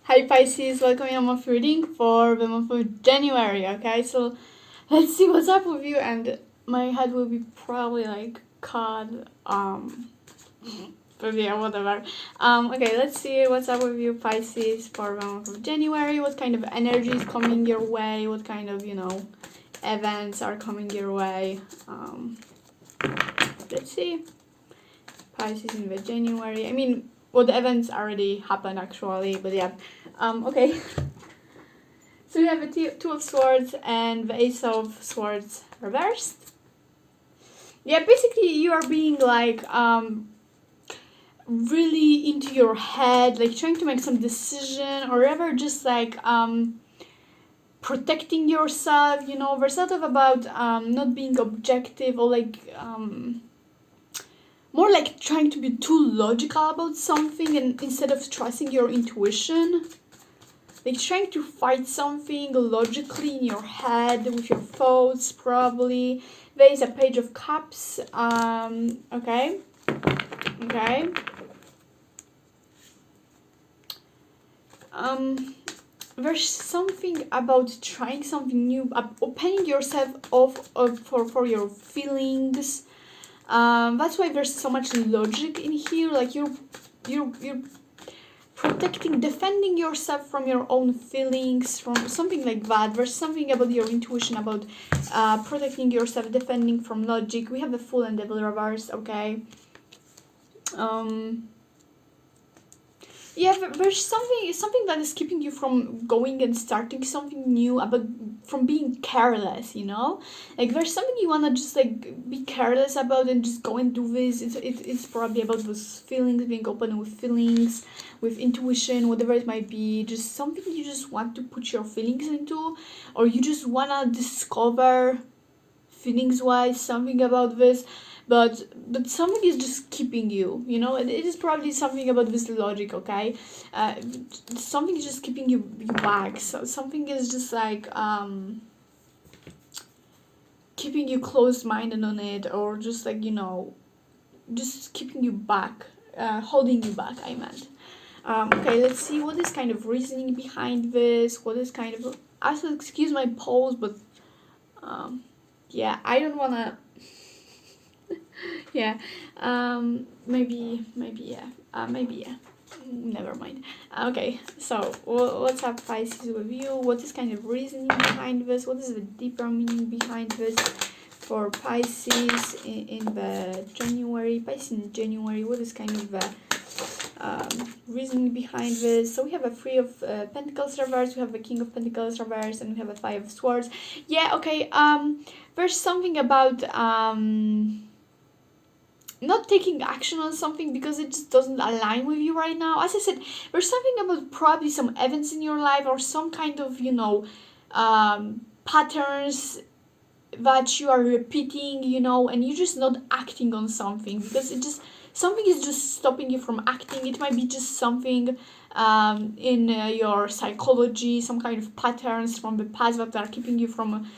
Hi Pisces, welcome to my reading for the month of January, okay? So let's see what's up with you, and my head will be probably like caught, but yeah, whatever. Okay, let's see what's up with you Pisces for the month of January. What kind of energy is coming your way? What kind of, events are coming your way? Let's see. Pisces in the January. I mean, well, the events already happened actually, but yeah. Okay. So we have the Two of Swords and the Ace of Swords reversed. Yeah, basically you are being like really into your head, like trying to make some decision or ever just like protecting yourself, there's sort of about not being objective or like more like trying to be too logical about something and instead of trusting your intuition. Like trying to fight something logically in your head with your thoughts, probably. There is a Page of Cups. Okay. There's something about trying something new, opening yourself off for your feelings. That's why there's so much logic in here. Like you're protecting, defending yourself from your own feelings, from something like that. There's something about your intuition, about protecting yourself, defending from logic. We have the Fool and Devil reversed, okay. Yeah, there's something that is keeping you from going and starting something new, about from being careless, like there's something you want to just like be careless about and just go and do this. It's probably about those feelings, being open with feelings, with intuition, whatever it might be, just something you just want to put your feelings into, or you just want to discover feelings wise something about this, but something is just keeping you, and it is probably something about this logic, okay. Something is just keeping you back, so something is just like keeping you closed-minded on it, or just like just keeping you back, holding you back, I meant. Okay, let's see what is kind of reasoning behind this, what is kind of, I should excuse my pose, but yeah, I don't wanna yeah, maybe yeah, never mind. Okay, so what's up Pisces with you? What is kind of reasoning behind this? What is the deeper meaning behind this for Pisces in the January? Pisces in January, what is kind of the reasoning behind this? So we have a Three of Pentacles reverse, we have the King of Pentacles reverse, and we have a Five of Swords. Yeah, okay, there's something about not taking action on something because it just doesn't align with you right now. As I said, there's something about probably some events in your life or some kind of patterns that you are repeating, and you're just not acting on something because something is just stopping you from acting. It might be just something in your psychology, some kind of patterns from the past that are keeping you from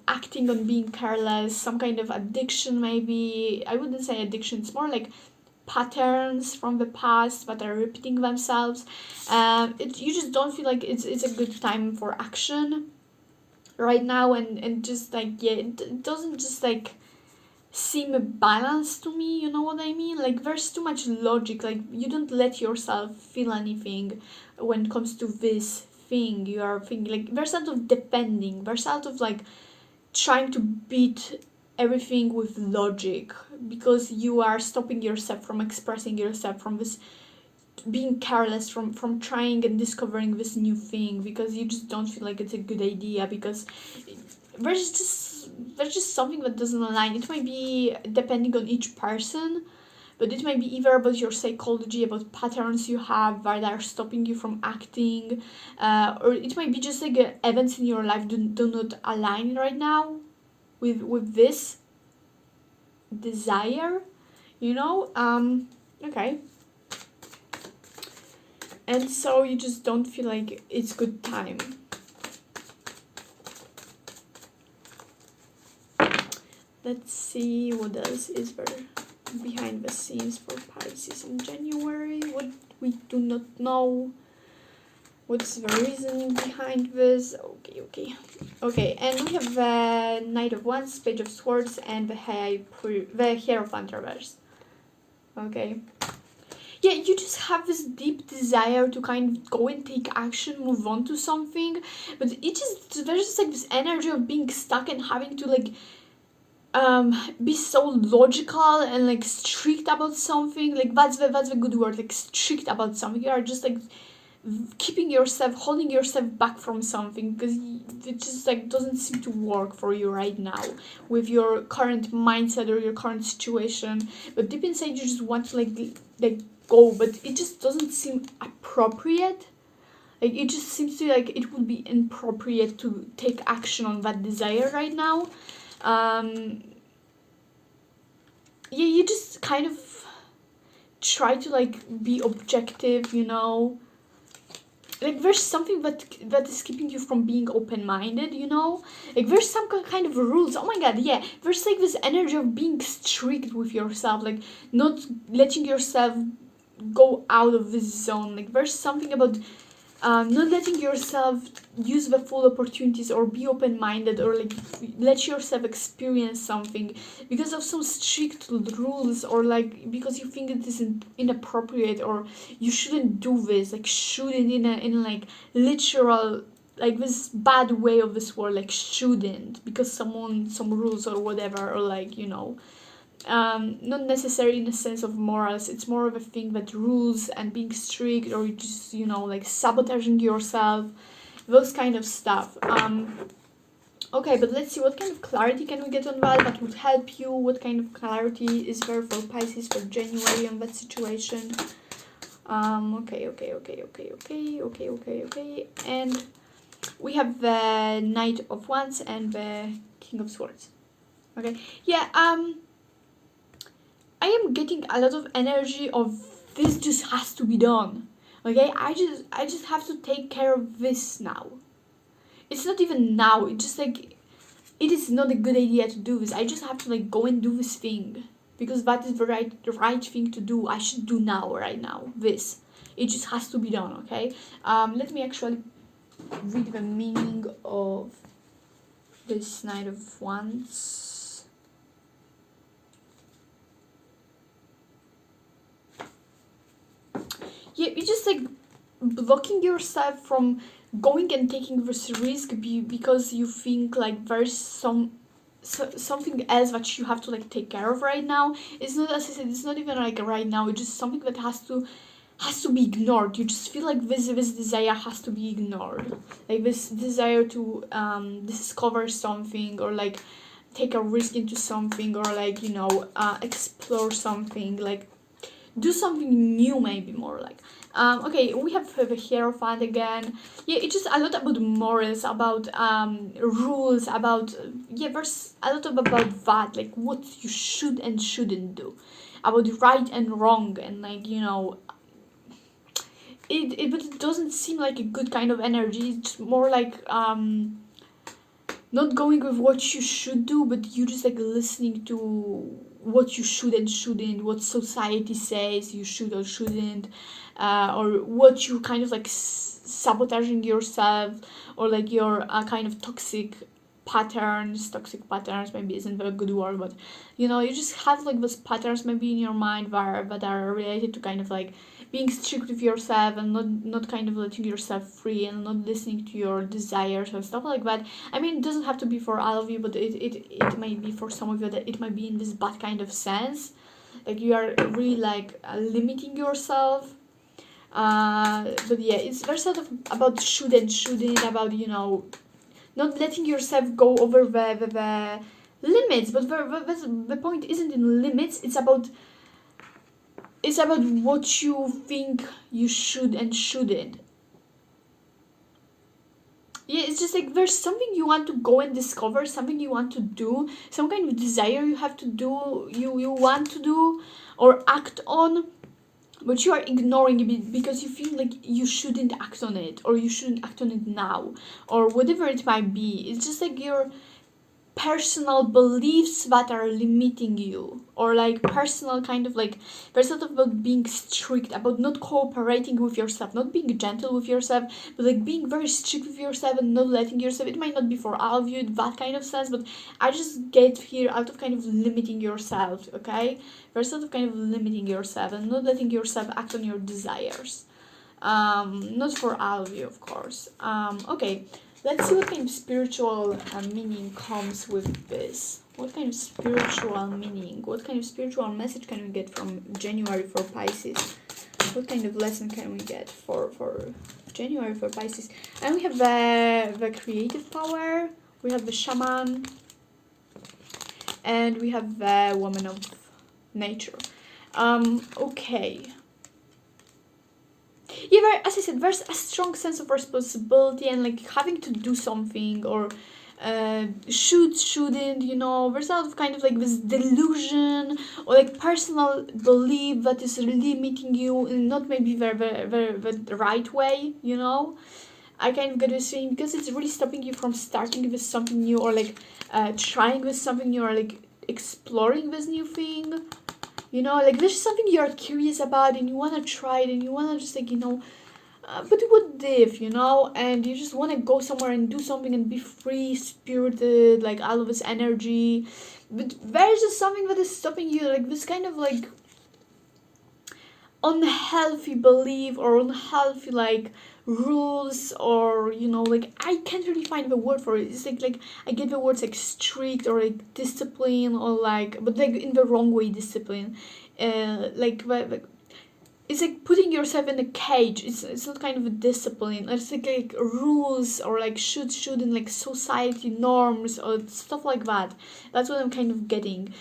acting on being careless, some kind of addiction maybe. I wouldn't say addiction, it's more like patterns from the past that are repeating themselves. You just don't feel like it's a good time for action right now, and just like, yeah, it doesn't just like seem balanced to me, you know what I mean? Like there's too much logic, like you don't let yourself feel anything when it comes to this thing you are thinking. Like there's sort of defending, there's sort of like trying to beat everything with logic because you are stopping yourself from expressing yourself, from this being careless, from trying and discovering this new thing because you just don't feel like it's a good idea, because there's just something that doesn't align. It might be depending on each person, but it might be either about your psychology, about patterns you have that are stopping you from acting, or it might be just like events in your life do not align right now with this desire, okay. And so you just don't feel like it's good time. Let's see what else is there behind the scenes for Pisces in January. What we do not know. What's the reason behind this? Okay. And we have the Knight of Wands, Page of Swords, and the Hierophant reverse. Okay. Yeah, you just have this deep desire to kind of go and take action, move on to something, but there's just like this energy of being stuck and having to like be so logical and like strict about something. Like that's the good word, like strict about something. You are just like holding yourself back from something because it just like doesn't seem to work for you right now with your current mindset or your current situation. But deep inside, you just want to like go, but it just doesn't seem appropriate. Like it just seems to like it would be inappropriate to take action on that desire right now. Yeah, you just kind of try to like be objective, like there's something that is keeping you from being open-minded, like there's some kind of rules. Oh my god, yeah, there's like this energy of being strict with yourself, like not letting yourself go out of this zone. Like there's something about not letting yourself use the full opportunities or be open-minded or like let yourself experience something because of some strict rules, or like because you think it is inappropriate or you shouldn't do this, like shouldn't in like literal, like this bad way of this word, like shouldn't, because some rules or whatever, or like not necessarily in the sense of morals. It's more of a thing that rules and being strict, or just like sabotaging yourself, those kind of stuff. Okay, but let's see what kind of clarity can we get on that would help you. What kind of clarity is there for Pisces for January on that situation? Okay. And we have the Knight of Wands and the King of Swords. Okay, yeah, I am getting a lot of energy of this just has to be done. Okay, I just have to take care of this now. It's not even now. It's just like it is not a good idea to do this. I just have to like go and do this thing because that is the right thing to do. I should do now, right now. This. It just has to be done. Okay. Let me actually read the meaning of this Knight of Wands. Yeah, you just like blocking yourself from going and taking this risk because you think like there's something else that you have to like take care of right now. It's not, as I said, it's not even like right now. It's just something that has to be ignored. You just feel like this desire has to be ignored, like this desire to discover something, or like take a risk into something, or like explore something, like do something new, maybe more like. Okay, we have the Hierophant again. Yeah, it's just a lot about morals, about rules, about there's a lot about that, like what you should and shouldn't do, about right and wrong, and like but it doesn't seem like a good kind of energy. It's more like not going with what you should do, but you just like listening to what you should and shouldn't, what society says you should or shouldn't, or what you kind of like sabotaging yourself, or like your kind of toxic patterns maybe isn't a good word, but you just have like those patterns maybe in your mind that are related to kind of like being strict with yourself and not kind of letting yourself free and not listening to your desires or stuff like that. I mean, it doesn't have to be for all of you, but it might be for some of you that it might be in this bad kind of sense, like you are really like limiting yourself. But yeah, there's sort of about should and shouldn't, about not letting yourself go over the limits, but the point isn't in limits. It's about what you think you should and shouldn't. Yeah, it's just like there's something you want to go and discover, something you want to do, some kind of desire you have to do, you want to do or act on, but you are ignoring it because you feel like you shouldn't act on it, or you shouldn't act on it now, or whatever it might be. It's just like personal beliefs that are limiting you, or like personal kind of like there's sort of about being strict, about not cooperating with yourself, not being gentle with yourself, but like being very strict with yourself and not letting yourself. It might not be for all of you that kind of sense, but I just get here out of kind of limiting yourself. Okay, there's sort of kind of limiting yourself and not letting yourself act on your desires. Not for all of you, of course. Okay, let's see what kind of spiritual meaning comes with this. What kind of spiritual meaning, what kind of spiritual message can we get from January for Pisces? What kind of lesson can we get for January for Pisces? And we have the creative power, we have the shaman, and we have the woman of nature. Okay. Yeah, as I said, there's a strong sense of responsibility and like having to do something, or shouldn't, there's a lot of kind of like this delusion or like personal belief that is limiting you in not maybe the right way, I kind of get this feeling because it's really stopping you from starting with something new, or like trying with something new, or like exploring this new thing. Like there's something you're curious about and you want to try it and you want to just like, but what if, and you just want to go somewhere and do something and be free spirited, like all of this energy. But there's just something that is stopping you, like this kind of like unhealthy belief or unhealthy like rules, or like I can't really find the word for it. It's like I get the words like strict or like discipline, or like, but like in the wrong way discipline. It's like putting yourself in a cage. It's not kind of a discipline. It's like rules, or like shouldn't, like society norms or stuff like that. That's what I'm kind of getting.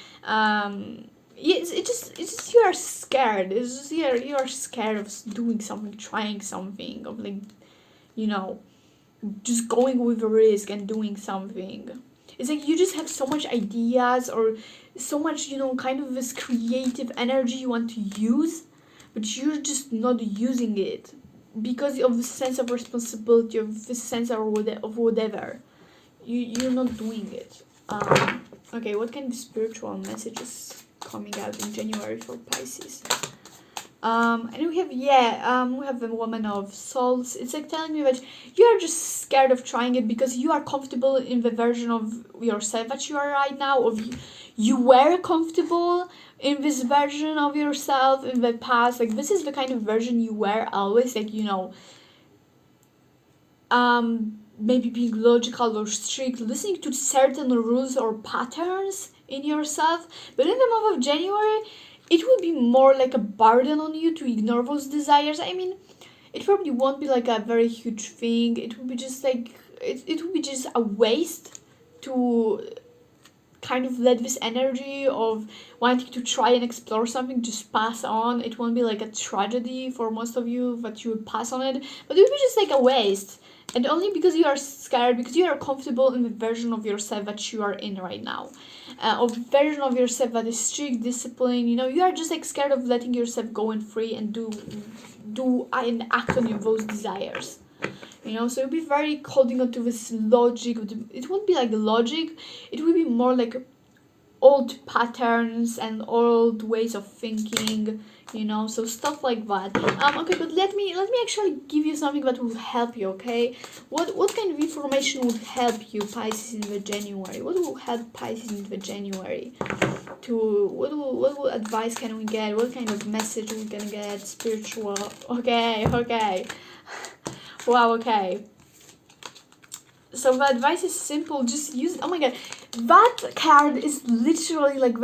Yeah, it's just you are scared. It's just you are scared of doing something, trying something, of like, just going with a risk and doing something. It's like you just have so much ideas, or so much, kind of this creative energy you want to use, but you're just not using it because of the sense of responsibility, of the sense of whatever. You're not doing it. Okay, what kind of spiritual messages coming out in January for Pisces? And we have the woman of souls. It's like telling me that you are just scared of trying it because you are comfortable in the version of yourself that you are right now, or you were comfortable in this version of yourself in the past. Like this is the kind of version you were always, like, maybe being logical or strict, listening to certain rules or patterns in yourself. But in the month of January, it will be more like a burden on you to ignore those desires. I mean, it probably won't be like a very huge thing. It will be just like, it will be just a waste to kind of let this energy of wanting to try and explore something just pass on. It won't be like a tragedy for most of you that you would pass on it, but it will be just like a waste. And only because you are scared, because you are comfortable in the version of yourself that you are in right now, of version of yourself that is strict, discipline. You are just like scared of letting yourself go and free and do and act on those desires. So you'll be very holding on to this logic. It won't be like logic. It will be more like old patterns and old ways of thinking. So stuff like that. Okay, but let me actually give you something that will help you. Okay, what kind of information would help you, Pisces, in the January? What will help Pisces in the January? What advice can we get? What kind of message we gonna get? Spiritual. Okay. Wow, okay. So the advice is simple. Just use it. Oh my god. That card is literally like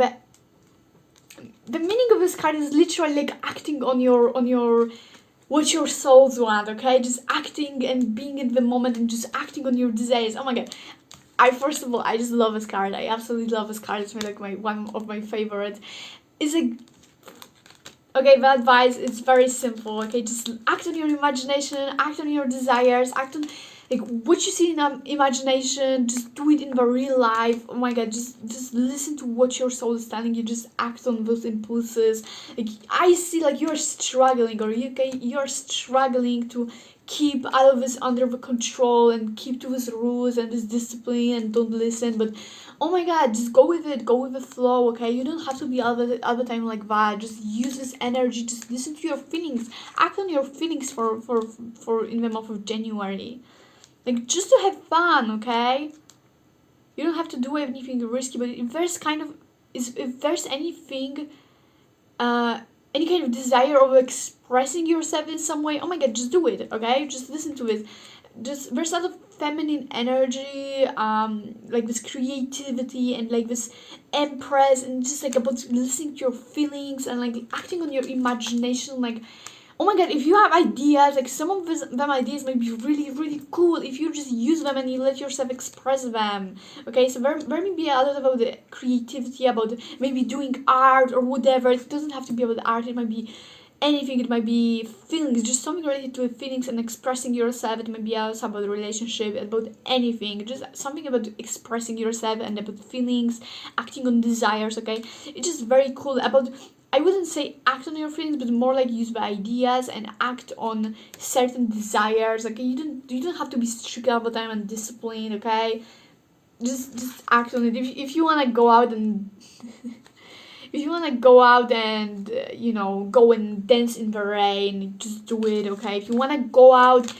the meaning of this card is literally like acting on your what your souls want, okay? Just acting and being in the moment and just acting on your desires. Oh my god. First of all, I just love this card. I absolutely love this card. It's one of my favorites. It's like, okay, the advice is very simple. Okay, just act on your imagination, act on your desires, act on like what you see in imagination. Just do it in the real life. Oh my god, just listen to what your soul is telling you. Just act on those impulses. Like I see, like you're struggling, or you're struggling to keep all of this under the control and keep to his rules and his discipline and don't listen. But oh my god, just go with it, go with the flow, okay? You don't have to be all the time like that. Just use this energy, just listen to your feelings, act on your feelings for in the month of January, like just to have fun, okay? You don't have to do anything risky, but if there's anything, any kind of desire of expressing yourself in some way, oh my god, just do it, okay? Just listen to it. Just there's a lot of feminine energy, like this creativity and like this empress, and just like about listening to your feelings and like acting on your imagination, like oh my god, if you have ideas, like some of them ideas might be really really cool if you just use them and you let yourself express them, okay? So there may be a lot about the creativity, about maybe doing art or whatever. It doesn't have to be about art, it might be anything. It might be feelings, just something related to feelings and expressing yourself. It might be also about a relationship, about anything, just something about expressing yourself and about feelings, acting on desires, okay? It's just very cool. About, I wouldn't say act on your feelings, but more like use the ideas and act on certain desires. Okay, you don't have to be strict all the time and disciplined. Okay, just act on it. If you wanna go out and if you wanna go out and go and dance in the rain, just do it. Okay, if you wanna go out,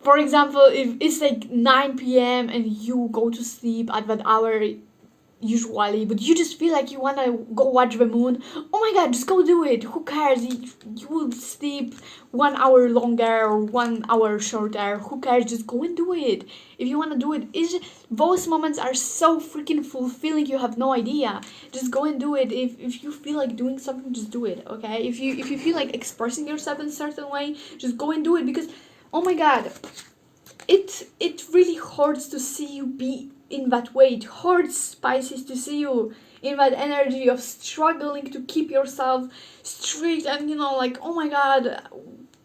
for example, if it's like 9 p.m. and you go to sleep at that hour usually, but you just feel like you want to go watch the moon, oh my god, just go do it. Who cares? You will sleep 1 hour longer or 1 hour shorter, who cares? Just go and do it. If you want to do it, those moments are so freaking fulfilling, you have no idea. Just go and do it. If you feel like doing something, just do it, okay? If you feel like expressing yourself in a certain way, just go and do it, because oh my god, it really hurts to see you be in that way. It hurts, Pisces, to see you in that energy of struggling to keep yourself straight and like oh my god,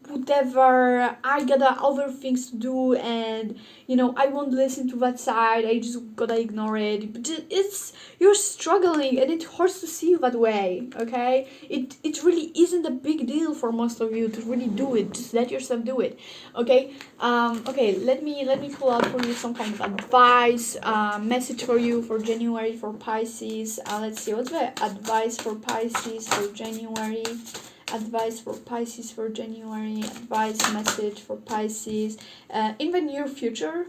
whatever, I gotta other things to do, and I won't listen to that side, I just gotta ignore it. But it's, you're struggling and it hurts to see you that way, okay? It really isn't a big deal for most of you to really do it. Just let yourself do it, okay? Okay, let me pull out for you some kind of advice, message for you for January for Pisces. Let's see, what's the advice for Pisces for January? Advice for Pisces for January, advice message for Pisces in the near future,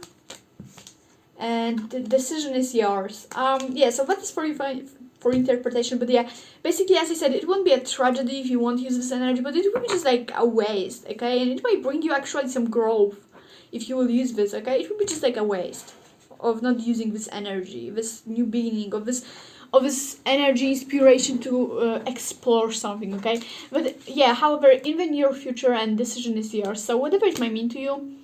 and the decision is yours. Yeah, so that is for you for interpretation, but yeah, basically, as I said, it won't be a tragedy if you won't use this energy, but it will be just like a waste, okay? And it might bring you actually some growth if you will use this, okay? It will be just like a waste of not using this energy, this new beginning, of this energy, inspiration to explore something, okay? But yeah, however, in the near future, and decision is yours, so whatever it might mean to you.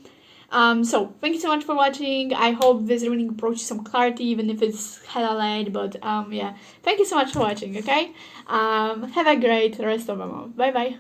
So thank you so much for watching. I hope this reading brought you some clarity, even if it's hella late. But yeah, thank you so much for watching, okay? Have a great rest of the month. Bye bye.